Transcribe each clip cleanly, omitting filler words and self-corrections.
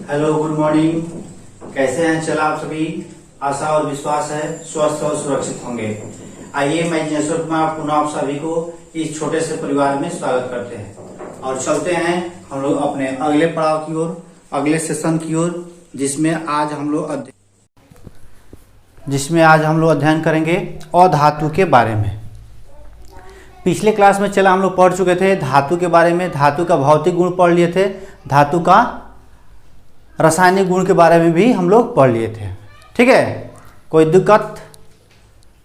Hello, good morning. कैसे हैं चला आप सभी? आशा और विश्वास है स्वस्थ और सुरक्षित होंगे। आइए, मैं जिनेश्वर कुमार पुनः आप सभी को इस छोटे से परिवार में स्वागत करते हैं और चलते हैं हम लोग अपने अगले पड़ाव की ओर, अगले सेशन की ओर, जिसमें आज हम लोग अध्ययन करेंगे अधातु के बारे में। पिछले क्लास में हम लोग पढ़ चुके थे धातु के बारे में, धातु का भौतिक गुण पढ़ लिए थे, धातु का रासायनिक गुण के बारे में भी हम लोग पढ़ लिए थे। ठीक है, कोई दिक्कत?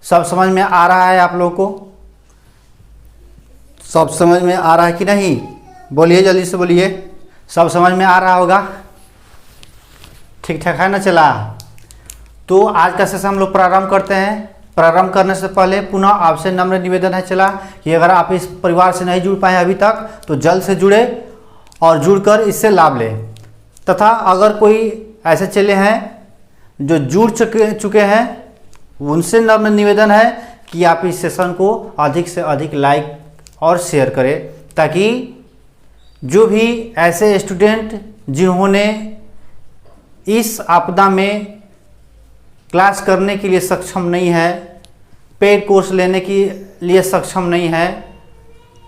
सब समझ में आ रहा है आप लोगों को? सब समझ में आ रहा है कि नहीं? बोलिए, जल्दी से बोलिए। सब समझ में आ रहा होगा? ठीक ठाक है ना? चला तो आज का सेशन हम लोग प्रारंभ करते हैं। प्रारंभ करने से पहले पुनः आपसे नम्र निवेदन है चला कि अगर आप इस परिवार से नहीं जुड़ पाए अभी तक तो जल्द से जुड़े और जुड़कर इससे लाभ लें, तथा अगर कोई ऐसे चले हैं जो जुड़ चुके हैं उनसे नम्र निवेदन है कि आप इस सेशन को अधिक से अधिक लाइक और शेयर करें, ताकि जो भी ऐसे स्टूडेंट जिन्होंने इस आपदा में क्लास करने के लिए सक्षम नहीं है, पेड कोर्स लेने के लिए सक्षम नहीं है,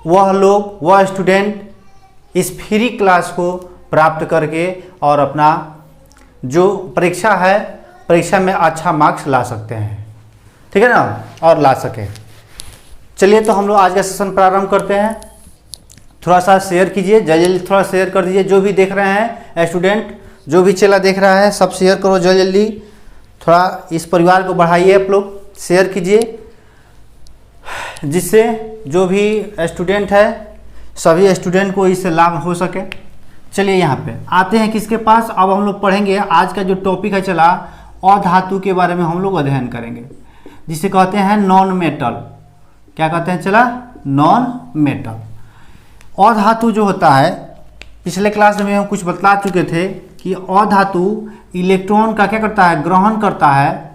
वह स्टूडेंट इस फ्री क्लास को प्राप्त करके और अपना जो परीक्षा है, परीक्षा में अच्छा मार्क्स ला सकते हैं। ठीक है ना? और ला सके। चलिए, तो हम लोग आज का सेशन प्रारंभ करते हैं। थोड़ा सा शेयर कीजिए, जल्दी थोड़ा शेयर कर दीजिए। जो भी देख रहे हैं स्टूडेंट, जो भी चला देख रहा है, सब शेयर करो जल्दी। थोड़ा इस परिवार को बढ़ाइए, आप लोग शेयर कीजिए, जिससे जो भी स्टूडेंट है सभी स्टूडेंट को इससे लाभ हो सके। चलिए, यहाँ पे आते हैं किसके पास। अब हम लोग पढ़ेंगे आज का जो टॉपिक है चला अधातु के बारे में हम लोग अध्ययन करेंगे, जिसे कहते हैं नॉन मेटल। क्या कहते हैं चला? Non metal. अधातु जो होता है, पिछले क्लास में हम कुछ बतला चुके थे कि अधातु इलेक्ट्रॉन का क्या करता है? ग्रहण करता है,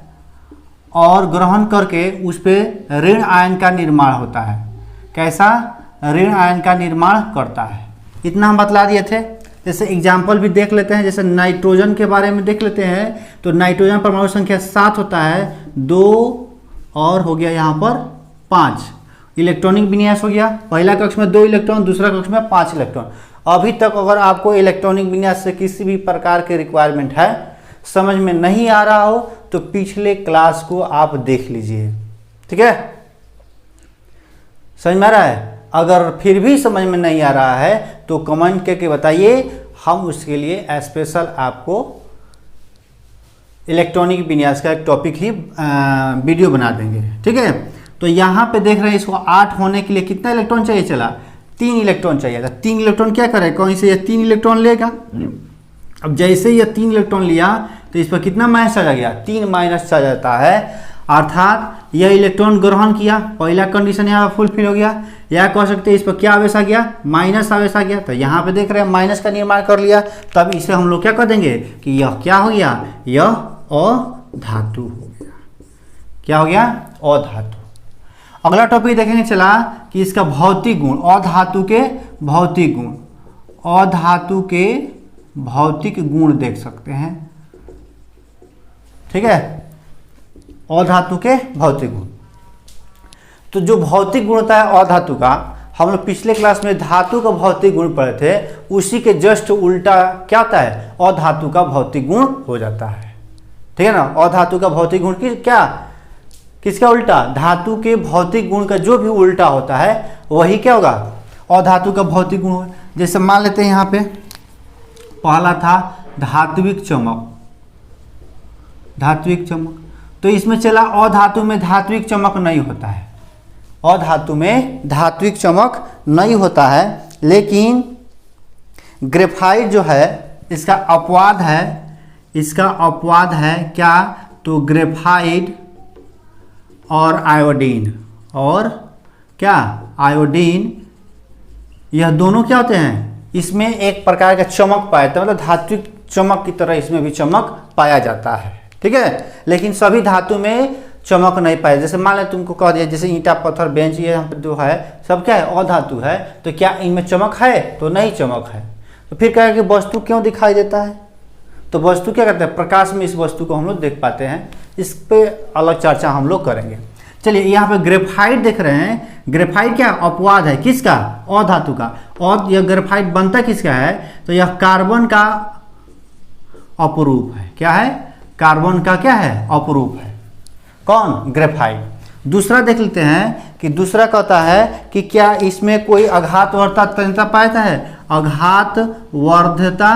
और ग्रहण करके उस पर ऋण आयन का निर्माण होता है। कैसा? ऋण आयन का निर्माण करता है। इतना हम बतला दिए थे। जैसे एग्जाम्पल भी देख लेते हैं, जैसे नाइट्रोजन के बारे में देख लेते हैं। तो नाइट्रोजन परमाणु संख्या 7 होता है, 2 और हो गया यहाँ पर 5 इलेक्ट्रॉनिक विन्यास हो गया। पहला कक्ष में 2 इलेक्ट्रॉन, दूसरा कक्ष में 5 इलेक्ट्रॉन। अभी तक अगर आपको इलेक्ट्रॉनिक विन्यास से किसी भी प्रकार के रिक्वायरमेंट है, समझ में नहीं आ रहा हो, तो पिछले क्लास को आप देख लीजिए। ठीक है? समझ में आ रहा है? अगर फिर भी समझ में नहीं आ रहा है तो कमेंट करके बताइए, हम उसके लिए स्पेशल आपको इलेक्ट्रॉनिक विन्यास का एक टॉपिक ही वीडियो बना देंगे। ठीक है? तो यहाँ पे देख रहे हैं, इसको 8 होने के लिए कितना इलेक्ट्रॉन चाहिए चला? 3 इलेक्ट्रॉन चाहिए था। 3 इलेक्ट्रॉन क्या करे? कहीं से ये 3 इलेक्ट्रॉन लेगा। अब जैसे ये 3 इलेक्ट्रॉन लिया तो इस पर कितना माइनस आ गया? 3 माइनस आ जाता है। अर्थात यह इलेक्ट्रॉन ग्रहण किया, पहला कंडीशन यहाँ फुलफिल हो गया। या कह सकते हैं इस पर क्या आवेश आ गया? माइनस आवेश आ गया। तो यहाँ पे देख रहे हैं माइनस का निर्माण कर लिया। तब इसे हम लोग क्या कर देंगे कि यह क्या हो गया? यह अधातु हो गया। क्या हो गया? अधातु। अगला टॉपिक देखेंगे चला कि इसका भौतिक गुण, अधातु के भौतिक गुण। अधातु के भौतिक गुण देख सकते हैं। ठीक है? अधातु के भौतिक गुण। तो जो भौतिक गुण होता है अधातु का, हम लोग पिछले क्लास में धातु का भौतिक गुण पढ़े थे, उसी के जस्ट उल्टा क्या होता है? अधातु का भौतिक गुण हो जाता है। ठीक है ना? अधातु का भौतिक गुण किसका उल्टा? धातु के भौतिक गुण का जो भी उल्टा होता है वही क्या होगा? अधातु का भौतिक गुण। जैसे मान लेते हैं यहाँ पे पहला था धात्विक चमक। धात्विक चमक, तो इसमें चला अधातु में धात्विक चमक नहीं होता है। अधातु में धात्विक चमक नहीं होता है, लेकिन ग्रेफाइट जो है इसका अपवाद है। इसका अपवाद है क्या? तो ग्रेफाइट और आयोडीन, और क्या? आयोडीन, यह दोनों क्या होते हैं? इसमें एक प्रकार का चमक पाया जाता है, मतलब धात्विक चमक की तरह इसमें भी चमक पाया जाता है। ठीक है? लेकिन सभी धातु में चमक नहीं पाए। जैसे मान लें तुमको कह दिया, जैसे ईंटा, पत्थर, बेंच, ये जो है सब क्या है? अधातु है। तो क्या इनमें चमक है? तो नहीं चमक है। तो फिर कहेगा कि वस्तु क्यों दिखाई देता है? तो वस्तु क्या करते हैं, प्रकाश में इस वस्तु को हम लोग देख पाते हैं। इस पे अलग चर्चा हम लोग करेंगे। चलिए यहाँ पे ग्रेफाइट देख रहे हैं। ग्रेफाइट क्या अपवाद है, किसका, अधातु का। और यह ग्रेफाइट बनता किसका है, तो यह कार्बन का अपरूप है। क्या है, कार्बन का क्या है, अपरूप है। कौन, ग्रेफाइट। दूसरा देख लेते हैं कि दूसरा कहता है कि क्या इसमें कोई आघात वर्धता तन्यता पाया है, आघात वर्धता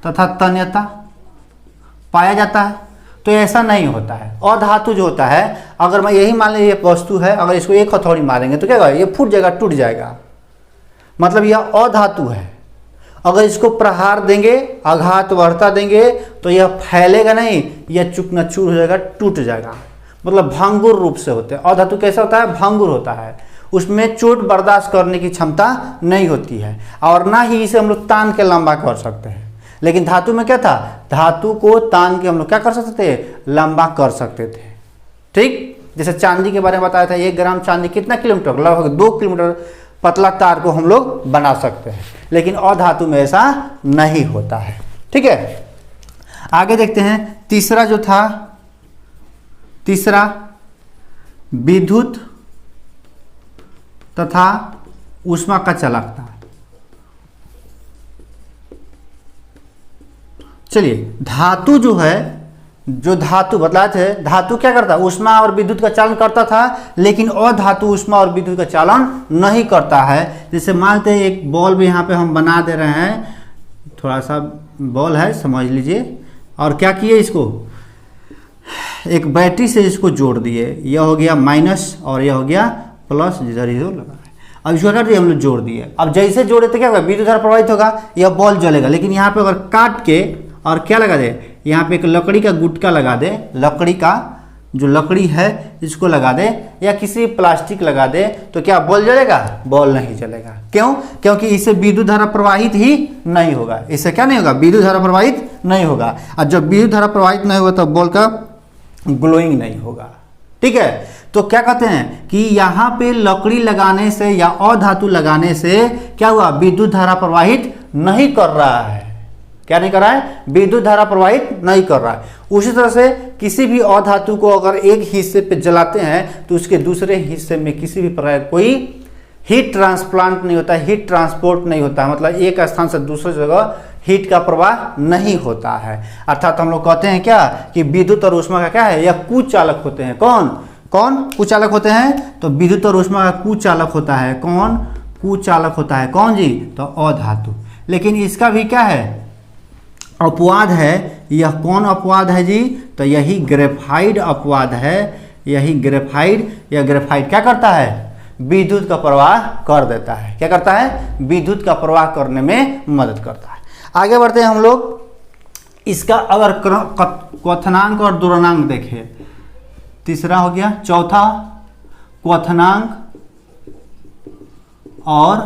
तथा तन्यता पाया जाता है। तो ऐसा नहीं होता है। अधातु जो होता है, अगर मैं यही मान लीजिए ये वस्तु है, अगर इसको एक हथौड़ी मारेंगे तो क्या होगा, ये फूट जाएगा, टूट जाएगा, मतलब यह अधातु है। अगर इसको प्रहार देंगे, आघात वर्धता देंगे तो यह फैलेगा नहीं, यह चूकनाचूर हो जाएगा, टूट जाएगा, मतलब भंगुर रूप से होते हैं। अधातु कैसा होता है, भंगुर होता है, उसमें चोट बर्दाश्त करने की क्षमता नहीं होती है, और ना ही इसे हम लोग तान के लंबा कर सकते हैं। लेकिन धातु में क्या था, धातु को तान के हम लोग क्या कर सकते थे, लंबा कर सकते थे। ठीक, जैसे चांदी के बारे में बताया था, 1 ग्राम चांदी कितना किलोमीटर, लगभग 2 किलोमीटर पतला तार को हम लोग बना सकते हैं। लेकिन अधातु में ऐसा नहीं होता है। ठीक है, आगे देखते हैं। तीसरा जो था, तीसरा विद्युत तथा ऊष्मा का चालकता। चलिए, धातु जो है, जो धातु बतलाए थे, धातु क्या करता है, ऊष्मा और विद्युत का चालन करता था, लेकिन अधातु ऊष्मा और विद्युत का चालन नहीं करता है। जैसे मानते हैं एक बॉल भी यहाँ पे हम बना दे रहे हैं, थोड़ा सा बॉल है, समझ लीजिए, और क्या किए, इसको एक बैटरी से इसको जोड़ दिए, यह हो गया माइनस और यह हो गया प्लस, जिधर इधर लगा है। अब इसको कर दिए, हम लोग जोड़ दिए। अब जैसे जोड़े तो क्या होगा, विद्युत धारा प्रवाहित होगा, यह बॉल जलेगा। लेकिन यहाँ पे अगर काट के और क्या लगा दे, यहाँ पे एक लकड़ी का गुटका लगा दे, लकड़ी का जो लकड़ी है इसको लगा दे, या किसी प्लास्टिक लगा दे, तो क्या बॉल जलेगा, बॉल नहीं जलेगा। क्यों, क्योंकि इससे विद्युत धारा प्रवाहित ही नहीं होगा। इससे क्या नहीं होगा, विद्युत धारा प्रवाहित नहीं होगा। और जब विद्युत धारा प्रवाहित नहीं होगा तो बॉल का ग्लोइंग नहीं होगा। ठीक है, तो क्या कहते हैं कि यहाँ पे लकड़ी लगाने से या अधातु लगाने से क्या हुआ, विद्युत धारा प्रवाहित नहीं कर रहा है। क्या नहीं कर रहा है, विद्युत धारा प्रवाहित नहीं कर रहा है। उसी तरह से किसी भी अधातु को अगर एक हिस्से पे जलाते हैं तो उसके दूसरे हिस्से में किसी भी प्रकार कोई हीट ट्रांसप्लांट नहीं होता है, हीट ट्रांसपोर्ट नहीं होता है, मतलब एक स्थान से दूसरे जगह हीट का प्रवाह नहीं होता है। अर्थात हम लोग कहते हैं क्या कि विद्युत और ऊष्मा का क्या है, यह कुचालक होते हैं। कौन कौन कुचालक होते हैं, तो विद्युत और ऊष्मा का कुचालक होता है। कौन कुचालक होता है, कौन जी, तो अधातु। लेकिन इसका भी क्या है, अपवाद है। यह कौन अपवाद है जी, तो यही ग्रेफाइट अपवाद है। यही ग्रेफाइट, यह ग्रेफाइट क्या करता है, विद्युत का प्रवाह कर देता है। क्या करता है, विद्युत का प्रवाह करने में मदद करता है। आगे बढ़ते हैं हम लोग। इसका अगर क्वथनांक और द्वरणांक देखें, तीसरा हो गया, चौथा क्वथनांक और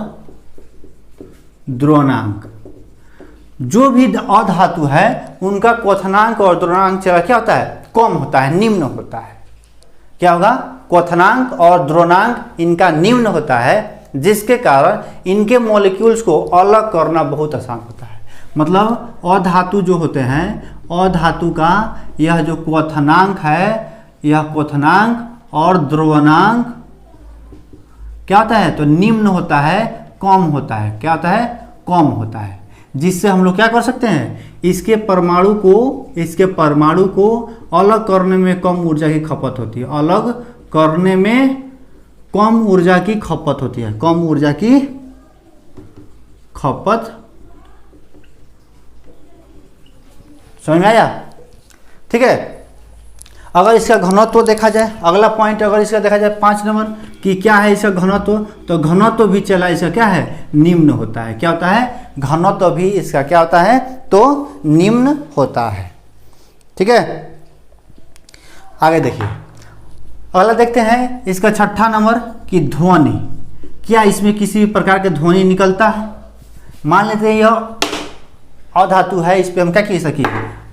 द्वरणांक। जो भी अधातु है उनका क्वथनांक और द्वरणांक क्या होता है, कम होता है, निम्न होता है। क्या होगा, क्वथनांक और द्वरणांक इनका निम्न होता है, जिसके कारण इनके मॉलिक्यूल्स को अलग करना बहुत आसान होता है। मतलब अधातु जो होते हैं, अधातु का यह जो क्वथनांक है, यह क्वथनांक और द्रवणांक क्या होता है, तो निम्न होता है, कम होता है। क्या होता है, कम होता है, जिससे हम लोग क्या कर सकते हैं, इसके परमाणु को अलग करने में कम ऊर्जा की खपत होती है। अलग करने में कम ऊर्जा की खपत होती है, कम ऊर्जा की खपत। समझ में आया? ठीक है। अगर इसका घनत्व देखा जाए, अगला पॉइंट अगर इसका देखा जाए 5 नंबर कि क्या है इसका घनत्व, तो घनत्व भी चला इसका क्या है, निम्न होता है। क्या होता है, घनत्व भी इसका क्या होता है, तो निम्न होता है। ठीक है, आगे देखिए। अगला देखते हैं इसका 6ठा नंबर कि ध्वनि। क्या इसमें किसी भी प्रकार के ध्वनि निकलता है? मान लेते हैं यह अधातु है, इस पर हम क्या कह सके,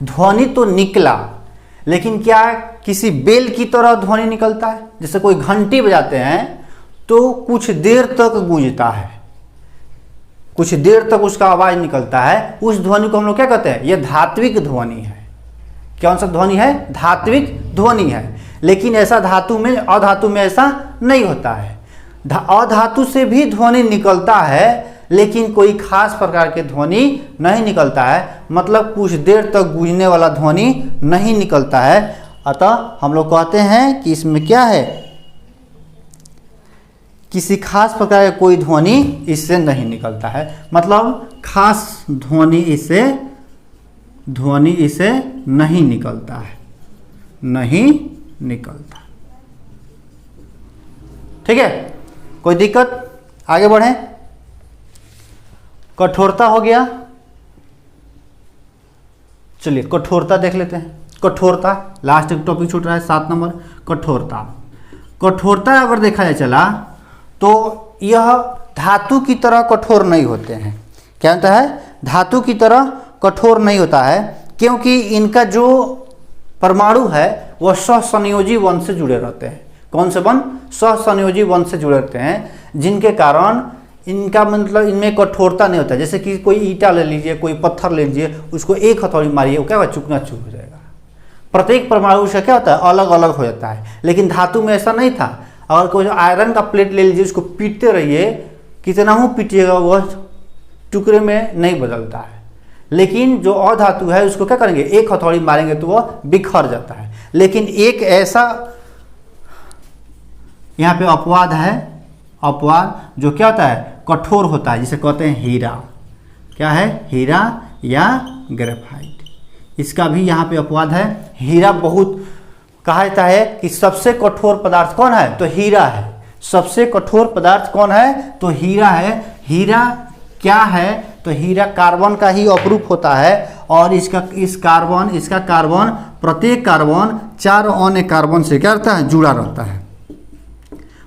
ध्वनि तो निकला, लेकिन क्या किसी बेल की तरह ध्वनि निकलता है? जैसे कोई घंटी बजाते हैं तो कुछ देर तक गूंजता है, कुछ देर तक उसका आवाज निकलता है, उस ध्वनि को हम लोग क्या कहते हैं, यह धात्विक ध्वनि है। कौन सा ध्वनि है, धात्विक ध्वनि है। लेकिन ऐसा धातु में, अधातु में ऐसा नहीं होता है। अधातु से भी ध्वनि निकलता है लेकिन कोई खास प्रकार के ध्वनि नहीं निकलता है, मतलब कुछ देर तक गूंजने वाला ध्वनि नहीं निकलता है। अतः हम लोग कहते हैं कि इसमें क्या है, किसी खास प्रकार का कोई ध्वनि इससे नहीं निकलता है, मतलब खास ध्वनि इसे नहीं निकलता है, नहीं निकलता। ठीक है, कोई दिक्कत? आगे बढ़ें। कठोरता हो गया, चलिए कठोरता देख लेते हैं। कठोरता लास्ट एक टॉपिक छूट रहा है, 7 नंबर कठोरता। कठोरता अगर देखा जाए चला तो यह धातु की तरह कठोर नहीं होते हैं। क्या होता है, धातु की तरह कठोर नहीं होता है, क्योंकि इनका जो परमाणु है वह सहसंयोजी वन से जुड़े रहते हैं। कौन से वन? सहसंयोजी वन से जुड़े रहते हैं, जिनके कारण इनका मतलब इनमें कठोरता नहीं होता है। जैसे कि कोई ईंटा ले लीजिए, कोई पत्थर ले लीजिए, उसको एक हथौड़ी मारिए, वो क्या होगा, चूकना चूक हो जाएगा। प्रत्येक परमाणु से क्या होता है, अलग अलग हो जाता है। लेकिन धातु में ऐसा नहीं था। अगर कोई आयरन का प्लेट ले लीजिए, उसको पीटते रहिए, कितना ही पीटिएगा वह टुकड़े में नहीं बदलता है। लेकिन जो अधातु है उसको क्या करेंगे, एक हथौड़ी मारेंगे तो वह बिखर जाता है। लेकिन एक ऐसा यहाँ पे अपवाद है, अपवाद जो क्या होता है, कठोर होता है, जिसे कहते हैं हीरा। क्या है, हीरा या ग्रेफाइट। इसका भी यहाँ पे अपवाद है। हीरा बहुत कहा जाता है कि सबसे कठोर पदार्थ कौन है, तो हीरा है। सबसे कठोर पदार्थ कौन है, तो हीरा है। हीरा क्या है, तो हीरा कार्बन का ही अपरूप होता है, और इसका कार्बन प्रत्येक कार्बन 4 अन्य कार्बन से क्या रहता है, जुड़ा रहता है।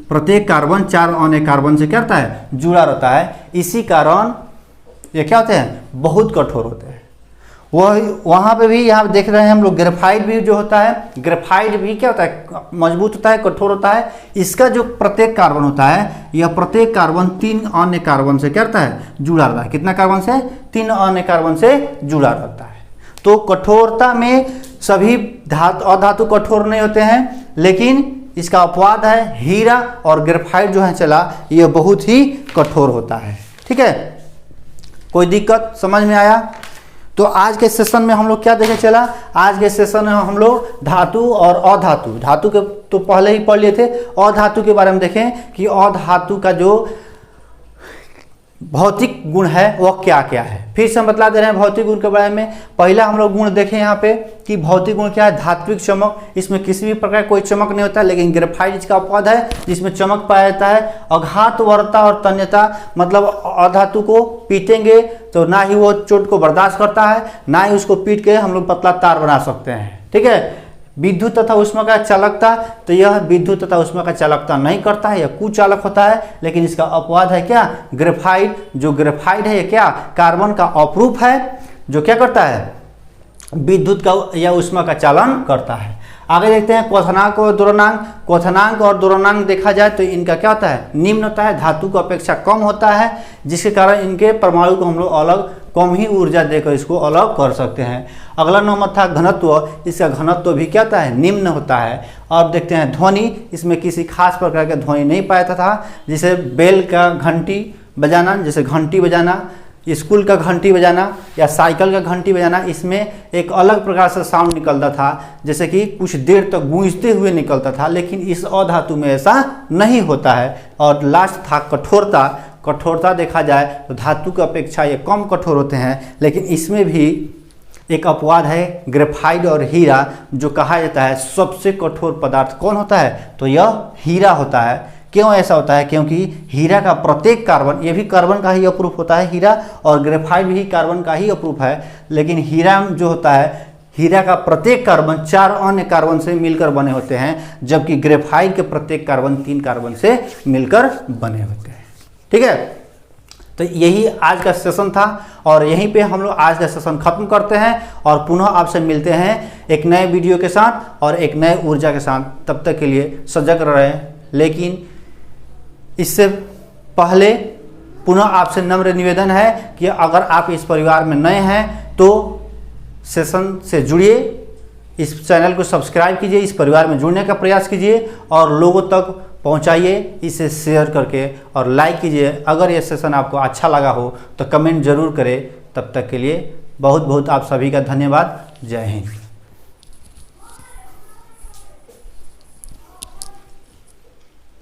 प्रत्येक कार्बन 4 अन्य कार्बन से क्या रहता है, जुड़ा रहता है। इसी कारण ये क्या होते हैं, बहुत कठोर होते हैं। वहाँ पे भी यहाँ देख रहे हैं हम लोग, ग्रेफाइट भी जो होता है, ग्रेफाइट भी क्या होता है, मजबूत होता है, कठोर होता है। इसका जो प्रत्येक कार्बन होता है, यह प्रत्येक कार्बन 3 अन्य कार्बन से क्या रहता है, जुड़ा रहता है। कितना कार्बन से, 3 अन्य कार्बन से जुड़ा रहता है। तो कठोरता में सभी अधातु कठोर नहीं होते हैं, लेकिन इसका अपवाद है हीरा और ग्रेफाइट जो है चला, यह बहुत ही कठोर होता है। ठीक है, कोई दिक्कत समझ में आया? तो आज के सेशन में हम लोग क्या देखे चला, आज के सेशन में हम लोग धातु और अधातु, धातु के तो पहले ही पढ़ लिए थे, अधातु के बारे में देखें कि अधातु का जो भौतिक गुण है वह क्या क्या है। फिर से हम बतला दे रहे हैं भौतिक गुण के बारे में। पहला हम लोग गुण देखें यहाँ पे कि भौतिक गुण क्या है, धात्विक चमक। इसमें किसी भी प्रकार कोई चमक नहीं होता है, लेकिन ग्रेफाइट इसका अपवाद है जिसमें चमक पाया जाता है। अघातवर्ता और तन्यता, मतलब अधातु को पीटेंगे तो ना ही वो चोट को बर्दाश्त करता है, ना ही उसको पीट के हम लोग पतला तार बना सकते हैं। ठीक है, विद्युत तथा उष्मा का चालकता, तो यह विद्युत तथा उष्मा का चालकता नहीं करता है, यह कुचालक होता है। लेकिन इसका अपवाद है क्या, ग्रेफाइट। जो ग्रेफाइट है ये क्या, कार्बन का अपरूप है, जो क्या करता है, विद्युत का या उष्मा का चालन करता है। आगे देखते हैं क्वथनांक और द्रव्यनांक। क्वथनांक और द्रव्यनांक देखा जाए तो इनका क्या होता है, निम्न होता है, धातु की अपेक्षा कम होता है, जिसके कारण इनके परमाणु को हम लोग अलग कम ही ऊर्जा देकर इसको अलग कर सकते हैं। अगला नंबर था घनत्व। इसका घनत्व भी क्या होता है, निम्न होता है। अब देखते हैं ध्वनि। इसमें किसी खास प्रकार का ध्वनि नहीं पाया था, जैसे बेल का घंटी बजाना, जैसे घंटी बजाना, स्कूल का घंटी बजाना या साइकिल का घंटी बजाना, इसमें एक अलग प्रकार से साउंड निकलता था, जैसे कि कुछ देर तक गूंजते हुए निकलता था। लेकिन इस अधातु में ऐसा नहीं होता है। और लास्ट था कठोरता। कठोरता देखा जाए तो धातु की अपेक्षा ये कम कठोर होते हैं, लेकिन इसमें भी एक अपवाद है, ग्रेफाइट और हीरा, जो कहा जाता है सबसे कठोर पदार्थ कौन होता है, तो यह हीरा होता है। क्यों ऐसा होता है, क्योंकि हीरा का प्रत्येक कार्बन, ये भी कार्बन का ही अपरूप होता है हीरा, और ग्रेफाइट भी कार्बन का ही अपरूप है। लेकिन हीरा जो होता है, हीरा का प्रत्येक कार्बन 4 अन्य कार्बन से मिलकर बने होते हैं, जबकि ग्रेफाइट के प्रत्येक कार्बन 3 कार्बन से मिलकर बने होते हैं। ठीक है, तो यही आज का सेशन था, और यहीं पे हम लोग आज का सेशन खत्म करते हैं, और पुनः आपसे मिलते हैं एक नए वीडियो के साथ और एक नए ऊर्जा के साथ। तब तक के लिए सजग रहें। लेकिन इससे पहले पुनः आपसे नम्र निवेदन है कि अगर आप इस परिवार में नए हैं तो सेशन से जुड़िए, इस चैनल को सब्सक्राइब कीजिए, इस परिवार में जुड़ने का प्रयास कीजिए और लोगों तक पहुंचाइए, इसे शेयर करके और लाइक कीजिए। अगर ये सेशन आपको अच्छा लगा हो तो कमेंट जरूर करें। तब तक के लिए बहुत बहुत आप सभी का धन्यवाद। जय हिंद।